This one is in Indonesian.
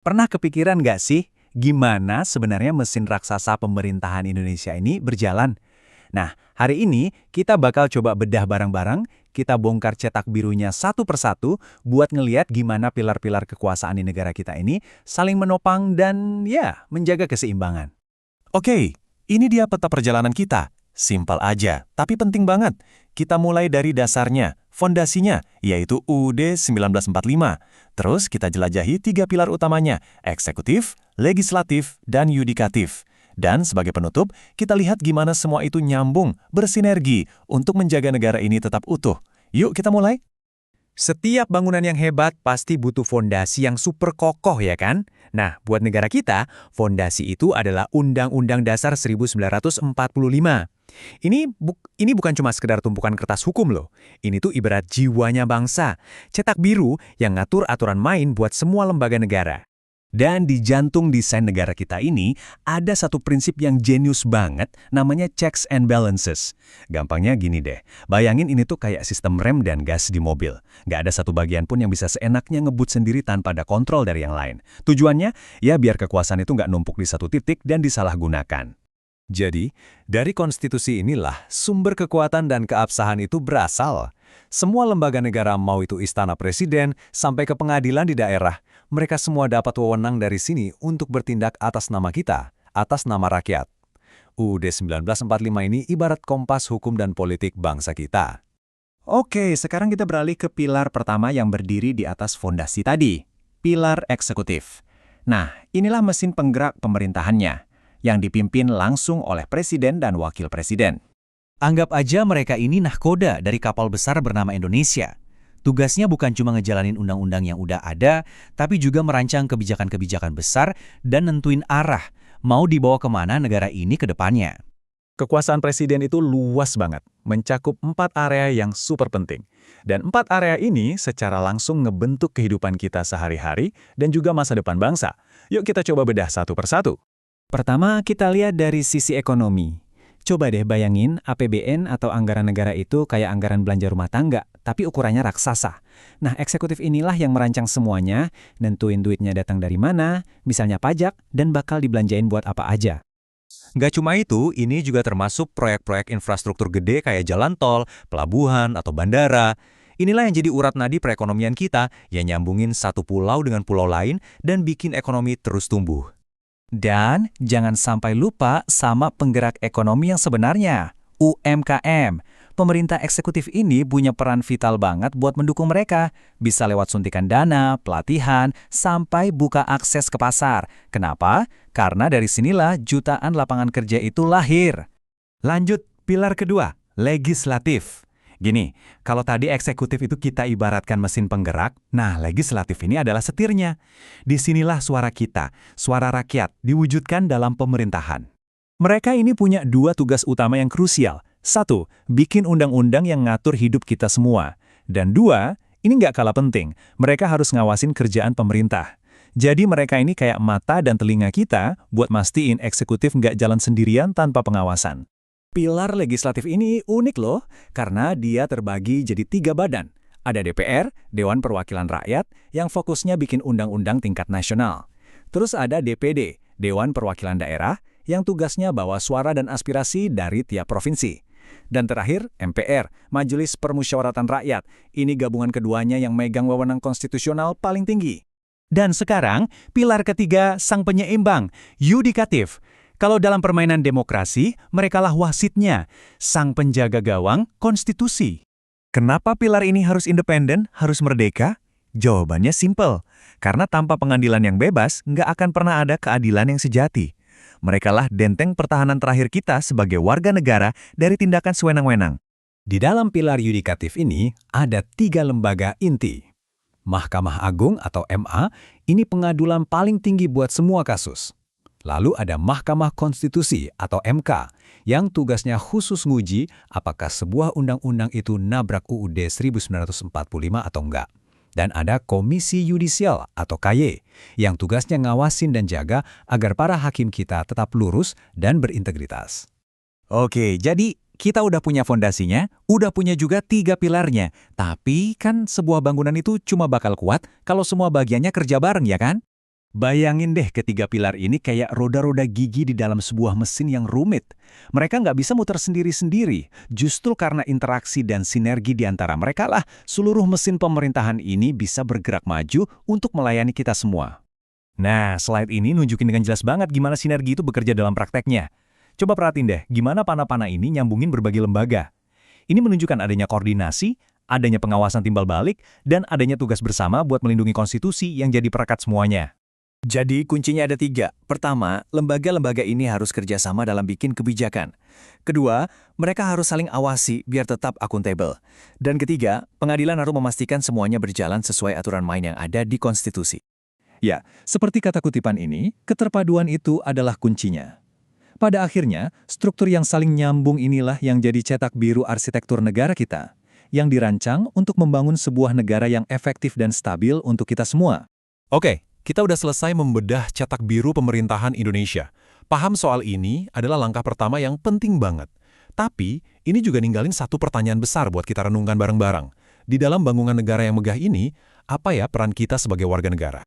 Pernah kepikiran nggak sih gimana sebenarnya mesin raksasa pemerintahan Indonesia ini berjalan? Nah, hari ini kita bakal coba bedah bareng-bareng, kita bongkar cetak birunya satu persatu buat ngeliat gimana pilar-pilar kekuasaan di negara kita ini saling menopang dan ya, menjaga keseimbangan. Oke, ini dia peta perjalanan kita. Simpel aja, tapi penting banget. Kita mulai dari dasarnya, fondasinya, yaitu UUD 1945. Terus kita jelajahi tiga pilar utamanya, eksekutif, legislatif, dan yudikatif. Dan sebagai penutup, kita lihat gimana semua itu nyambung, bersinergi untuk menjaga negara ini tetap utuh. Yuk kita mulai. Setiap bangunan yang hebat pasti butuh fondasi yang super kokoh ya kan? Nah, buat negara kita, fondasi itu adalah Undang-Undang Dasar 1945. Ini bukan cuma sekedar tumpukan kertas hukum loh. Ini tuh ibarat jiwanya bangsa. Cetak biru yang ngatur aturan main buat semua lembaga negara. Dan di jantung desain negara kita ini, ada satu prinsip yang jenius banget, namanya checks and balances. Gampangnya gini deh, bayangin ini tuh kayak sistem rem dan gas di mobil. Nggak ada satu bagian pun yang bisa seenaknya ngebut sendiri tanpa ada kontrol dari yang lain. Tujuannya, ya biar kekuasaan itu nggak numpuk di satu titik dan disalahgunakan. Jadi, dari konstitusi inilah sumber kekuatan dan keabsahan itu berasal. Semua lembaga negara, mau itu istana presiden, sampai ke pengadilan di daerah, mereka semua dapat wewenang dari sini untuk bertindak atas nama kita, atas nama rakyat. UUD 1945 ini ibarat kompas hukum dan politik bangsa kita. Oke, sekarang kita beralih ke pilar pertama yang berdiri di atas fondasi tadi, pilar eksekutif. Nah, inilah mesin penggerak pemerintahannya, yang dipimpin langsung oleh presiden dan wakil presiden. Anggap aja mereka ini nahkoda dari kapal besar bernama Indonesia. Tugasnya bukan cuma ngejalanin undang-undang yang udah ada, tapi juga merancang kebijakan-kebijakan besar dan nentuin arah, mau dibawa kemana negara ini ke depannya. Kekuasaan presiden itu luas banget, mencakup 4 area yang super penting. Dan 4 area ini secara langsung ngebentuk kehidupan kita sehari-hari dan juga masa depan bangsa. Yuk kita coba bedah satu persatu. Pertama, kita lihat dari sisi ekonomi. Coba deh bayangin APBN atau anggaran negara itu kayak anggaran belanja rumah tangga, tapi ukurannya raksasa. Nah, eksekutif inilah yang merancang semuanya, nentuin duitnya datang dari mana, misalnya pajak, dan bakal dibelanjain buat apa aja. Nggak cuma itu, ini juga termasuk proyek-proyek infrastruktur gede kayak jalan tol, pelabuhan, atau bandara. Inilah yang jadi urat nadi perekonomian kita, yang nyambungin satu pulau dengan pulau lain dan bikin ekonomi terus tumbuh. Dan jangan sampai lupa sama penggerak ekonomi yang sebenarnya, UMKM. Pemerintah eksekutif ini punya peran vital banget buat mendukung mereka. Bisa lewat suntikan dana, pelatihan, sampai buka akses ke pasar. Kenapa? Karena dari sinilah jutaan lapangan kerja itu lahir. Lanjut, pilar kedua, legislatif. Gini, kalau tadi eksekutif itu kita ibaratkan mesin penggerak, nah legislatif ini adalah setirnya. Disinilah suara kita, suara rakyat, diwujudkan dalam pemerintahan. Mereka ini punya 2 tugas utama yang krusial. 1, bikin undang-undang yang ngatur hidup kita semua. Dan 2, ini nggak kalah penting, mereka harus ngawasin kerjaan pemerintah. Jadi mereka ini kayak mata dan telinga kita buat mastiin eksekutif nggak jalan sendirian tanpa pengawasan. Pilar legislatif ini unik loh, karena dia terbagi jadi 3 badan. Ada DPR, Dewan Perwakilan Rakyat, yang fokusnya bikin undang-undang tingkat nasional. Terus ada DPD, Dewan Perwakilan Daerah, yang tugasnya bawa suara dan aspirasi dari tiap provinsi. Dan terakhir, MPR, Majelis Permusyawaratan Rakyat. Ini gabungan keduanya yang megang wewenang konstitusional paling tinggi. Dan sekarang, pilar ketiga, sang penyeimbang, yudikatif. Kalau dalam permainan demokrasi, merekalah wasitnya, sang penjaga gawang konstitusi. Kenapa pilar ini harus independen, harus merdeka? Jawabannya simpel, karena tanpa pengadilan yang bebas, nggak akan pernah ada keadilan yang sejati. Merekalah benteng pertahanan terakhir kita sebagai warga negara dari tindakan sewenang-wenang. Di dalam pilar yudikatif ini, ada 3 lembaga inti. Mahkamah Agung atau MA, ini pengadulan paling tinggi buat semua kasus. Lalu ada Mahkamah Konstitusi atau MK, yang tugasnya khusus nguji apakah sebuah undang-undang itu nabrak UUD 1945 atau enggak. Dan ada Komisi Yudisial atau KY, yang tugasnya ngawasin dan jaga agar para hakim kita tetap lurus dan berintegritas. Oke, jadi kita udah punya fondasinya, udah punya juga 3 pilarnya. Tapi kan sebuah bangunan itu cuma bakal kuat kalau semua bagiannya kerja bareng ya kan? Bayangin deh ketiga pilar ini kayak roda-roda gigi di dalam sebuah mesin yang rumit. Mereka nggak bisa muter sendiri-sendiri. Justru karena interaksi dan sinergi di antara mereka lah, seluruh mesin pemerintahan ini bisa bergerak maju untuk melayani kita semua. Nah, slide ini nunjukin dengan jelas banget gimana sinergi itu bekerja dalam prakteknya. Coba perhatiin deh, gimana panah-panah ini nyambungin berbagai lembaga. Ini menunjukkan adanya koordinasi, adanya pengawasan timbal balik, dan adanya tugas bersama buat melindungi konstitusi yang jadi perekat semuanya. Jadi kuncinya ada 3. Pertama, lembaga-lembaga ini harus kerjasama dalam bikin kebijakan. Kedua, mereka harus saling awasi biar tetap akuntabel. Dan ketiga, pengadilan harus memastikan semuanya berjalan sesuai aturan main yang ada di konstitusi. Ya, seperti kata kutipan ini, keterpaduan itu adalah kuncinya. Pada akhirnya, struktur yang saling nyambung inilah yang jadi cetak biru arsitektur negara kita, yang dirancang untuk membangun sebuah negara yang efektif dan stabil untuk kita semua. Oke, kita udah selesai membedah cetak biru pemerintahan Indonesia. Paham soal ini adalah langkah pertama yang penting banget. Tapi, ini juga ninggalin satu pertanyaan besar buat kita renungkan bareng-bareng. Di dalam bangunan negara yang megah ini, apa ya peran kita sebagai warga negara?